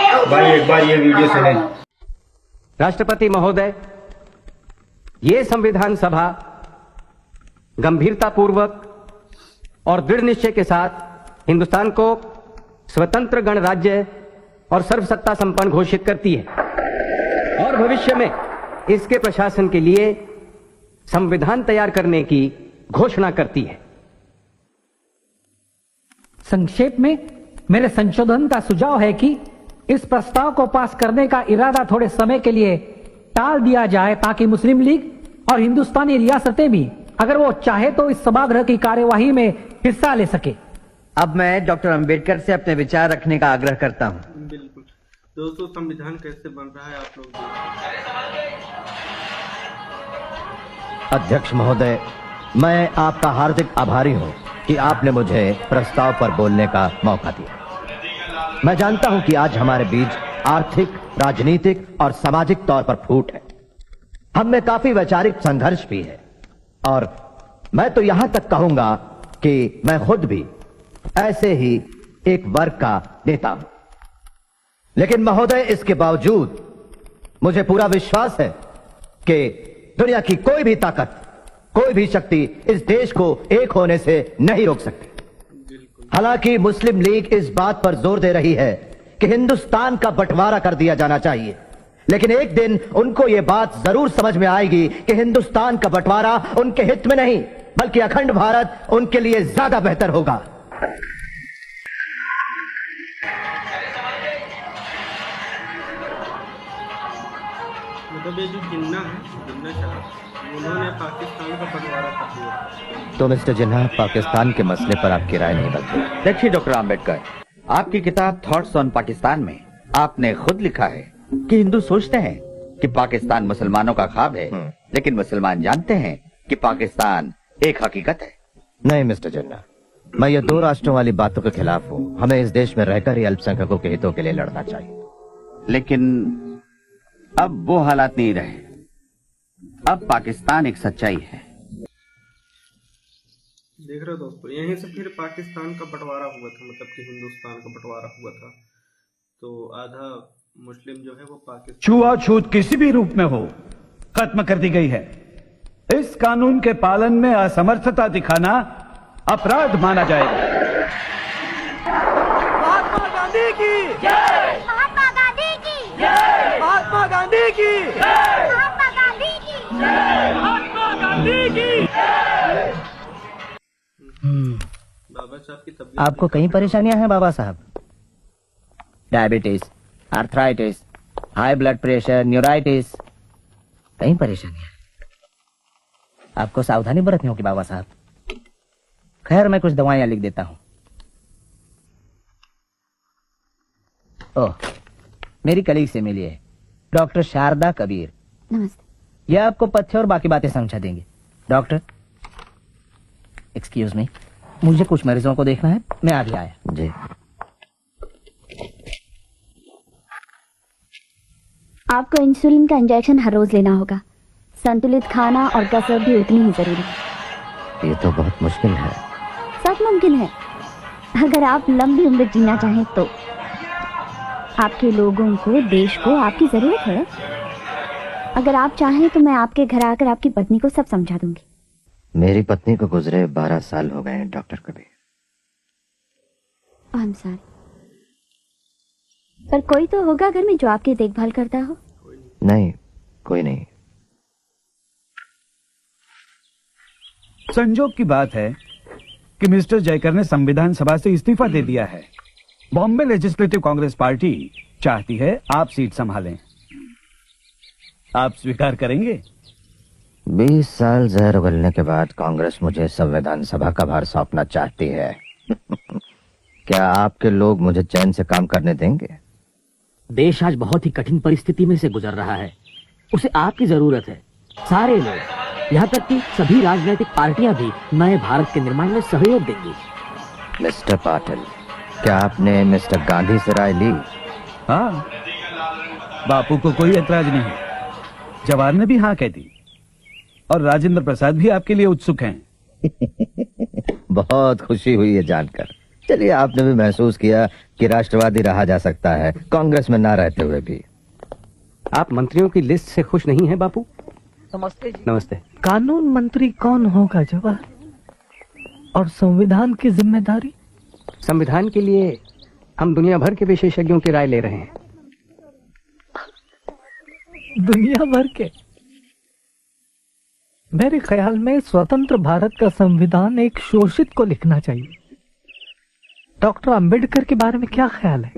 भाई एक बार ये वीडियो सुने। राष्ट्रपति महोदय, ये संविधान सभा गंभीरतापूर्वक और दृढ़ निश्चय के साथ हिंदुस्तान को स्वतंत्र गणराज्य और सर्वसत्ता संपन्न घोषित करती है और भविष्य में इसके प्रशासन के लिए संविधान तैयार करने की घोषणा करती है। संक्षेप में मेरे संशोधन का सुझाव है कि इस प्रस्ताव को पास करने का इरादा थोड़े समय के लिए टाल दिया जाए ताकि मुस्लिम लीग और हिंदुस्तानी रियासतें भी अगर वो चाहे तो इस सभागृह की कार्यवाही में हिस्सा ले सके। अब मैं डॉक्टर अंबेडकर से अपने विचार रखने का आग्रह करता हूं। बिल्कुल दोस्तों, संविधान कैसे बन रहा है आप लोग अध्यक्ष महोदय, मैं आपका हार्दिक आभारी हूं कि आपने मुझे प्रस्ताव पर बोलने का मौका दिया। मैं जानता हूं कि आज हमारे बीच आर्थिक, राजनीतिक और सामाजिक तौर पर फूट है। हम में काफी वैचारिक संघर्ष भी है और मैं तो यहां तक कहूंगा कि मैं खुद भी ऐसे ही एक वर्ग का नेता हूं। लेकिन महोदय, इसके बावजूद मुझे पूरा विश्वास है कि दुनिया की कोई भी ताकत, कोई भी शक्ति इस देश को एक होने से नहीं रोक सकती। हालांकि मुस्लिम लीग इस बात पर जोर दे रही है कि हिंदुस्तान का बंटवारा कर दिया जाना चाहिए, लेकिन एक दिन उनको यह बात जरूर समझ में आएगी कि हिंदुस्तान का बंटवारा उनके हित में नहीं बल्कि अखंड भारत उनके लिए ज्यादा बेहतर होगा। मतलब ये जो जिन्ना है, जिन्ना साहब, उन्होंने पाकिस्तान का बंटवारा कर दिया। तो मिस्टर जिन्ना, पाकिस्तान के मसले पर आपकी राय नहीं बदली। देखिए डॉक्टर आम्बेडकर, आपकी किताब थॉट्स ऑन पाकिस्तान में आपने खुद लिखा है कि हिंदू सोचते हैं कि पाकिस्तान मुसलमानों का ख्वाब है, लेकिन मुसलमान जानते हैं कि पाकिस्तान एक हकीकत है। नहीं मिस्टर जिन्ना, मैं ये दो राष्ट्रों वाली बातों के खिलाफ हूँ। हमें इस देश में रहकर ही अल्पसंख्यकों के हितों के लिए लड़ना चाहिए। लेकिन अब वो हालात नहीं रहे। अब पाकिस्तान एक सच्चाई है। देख रहे हो दोस्तों, यहीं से फिर पाकिस्तान का बंटवारा हुआ था, मतलब कि हिंदुस्तान का बंटवारा हुआ था। तो आधा मुस्लिम जो है वो पाकिस्तान, छुआछूत किसी भी रूप में हो, खत्म कर दी गई है। इस कानून के पालन में असमर्थता दिखाना अपराध माना जाएगा। महात्मा गांधी की जय, महात्मा गांधी की जय, महात्मा गांधी की जय, महात्मा गांधी की जय, महात्मा गांधी की जय। बाबा साहब की तबीयत, आपको कई परेशानियां हैं बाबा साहब? Diabetes, arthritis, high blood pressure, neuritis, कई परेशानियां। आपको सावधानी बरतनी होगी बाबा साहब। खैर, मैं कुछ दवाइयां लिख देता हूं। ओह, मेरी कलीग से मिलिए, डॉक्टर शारदा कबीर। नमस्ते। यह आपको पथ्य और बाकी बातें समझा देंगे। डॉक्टर, एक्सक्यूज मी, मुझे कुछ मरीजों को देखना है, मैं अभी आया। जी। आपको इंसुलिन का इंजेक्शन हर रोज लेना होगा। संतुलित खाना और कसरत भी उतनी ही जरूरी है। ये तो बहुत मुश्किल है। सब मुमकिन है अगर आप लंबी उम्र जीना चाहें तो। आपके लोगों को, देश को आपकी जरूरत है। अगर आप चाहें तो मैं आपके घर आकर आपकी पत्नी को सब समझा दूंगी। मेरी पत्नी को गुजरे 12 साल हो गए हैं doctor Kabir. I am sorry, पर कोई तो होगा घर में जो आपकी देखभाल करता हो। नहीं, कोई नहीं। संजोग की बात है कि मिस्टर जयकर ने संविधान सभा से इस्तीफा दे दिया है। बॉम्बे लेजिस्लेटिव कांग्रेस पार्टी चाहती है आप सीट संभालें। आप स्वीकार करेंगे? 20 साल जहर उगलने के बाद कांग्रेस मुझे संविधान सभा का भार सौंपना चाहती है। क्या आपके लोग मुझे चैन से काम करने देंगे? देश आज बहुत ही कठिन परिस्थिति में से गुजर रहा है, उसे आपकी जरूरत है। सारे लोग, यहाँ तक कि सभी राजनीतिक पार्टियां भी नए भारत के निर्माण में सहयोग देंगी। मिस्टर पाटिल, क्या आपने मिस्टर गांधी से राय ली? हाँ, बापू को कोई ऐतराज नहीं। जवाहर ने भी हाँ कह दी और राजेंद्र प्रसाद भी आपके लिए उत्सुक हैं। बहुत खुशी हुई है जानकर। चलिए, आपने भी महसूस किया कि राष्ट्रवादी रहा जा सकता है कांग्रेस में ना रहते हुए भी। आप मंत्रियों की लिस्ट से खुश नहीं हैं बापू? नमस्ते जी। नमस्ते। कानून मंत्री कौन होगा जवाहर? और संविधान की जिम्मेदारी? संविधान के लिए हम दुनिया भर के विशेषज्ञों की राय ले रहे हैं। दुनिया भर के? मेरे ख्याल में स्वतंत्र भारत का संविधान एक शोषित को लिखना चाहिए। डॉक्टर अंबेडकर के बारे में क्या ख्याल है?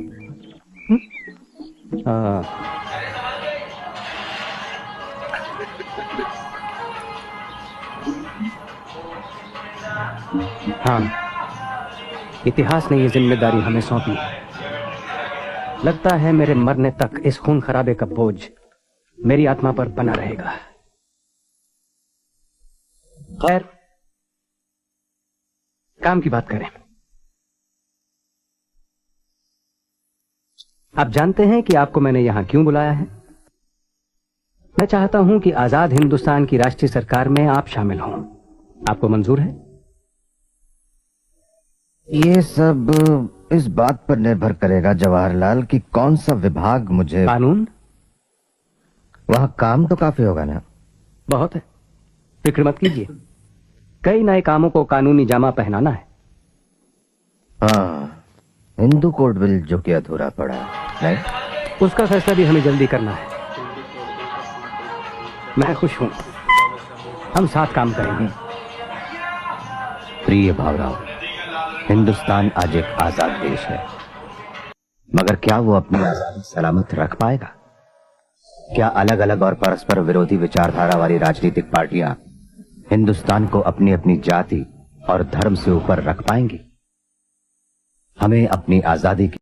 हाँ, इतिहास ने ये जिम्मेदारी हमें सौंपी है। लगता है मेरे मरने तक इस खून खराबे का बोझ मेरी आत्मा पर बना रहेगा। खैर, काम की बात करें। आप जानते हैं कि आपको मैंने यहां क्यों बुलाया है? मैं चाहता हूं कि आजाद हिंदुस्तान की राष्ट्रीय सरकार में आप शामिल हों। आपको मंजूर है? ये सब इस बात पर निर्भर करेगा जवाहरलाल कि कौन सा विभाग मुझे। कानून? वहां काम तो काफी होगा ना? बहुत है, फिक्र मत कीजिए। कई नए कामों को कानूनी जामा पहनाना है। हाँ, हिंदू कोड बिल जो कि अधूरा पड़ा है, उसका फैसला भी हमें जल्दी करना है। मैं खुश हूं, हम साथ काम करेंगे। प्रिय भावराव, हिंदुस्तान आज एक आजाद देश है, मगर क्या वो अपनी आजादी सलामत रख पाएगा? क्या अलग अलग और परस्पर विरोधी विचारधारा वाली राजनीतिक पार्टियां हिंदुस्तान को अपनी अपनी जाति और धर्म से ऊपर रख पाएंगी? हमें अपनी आजादी की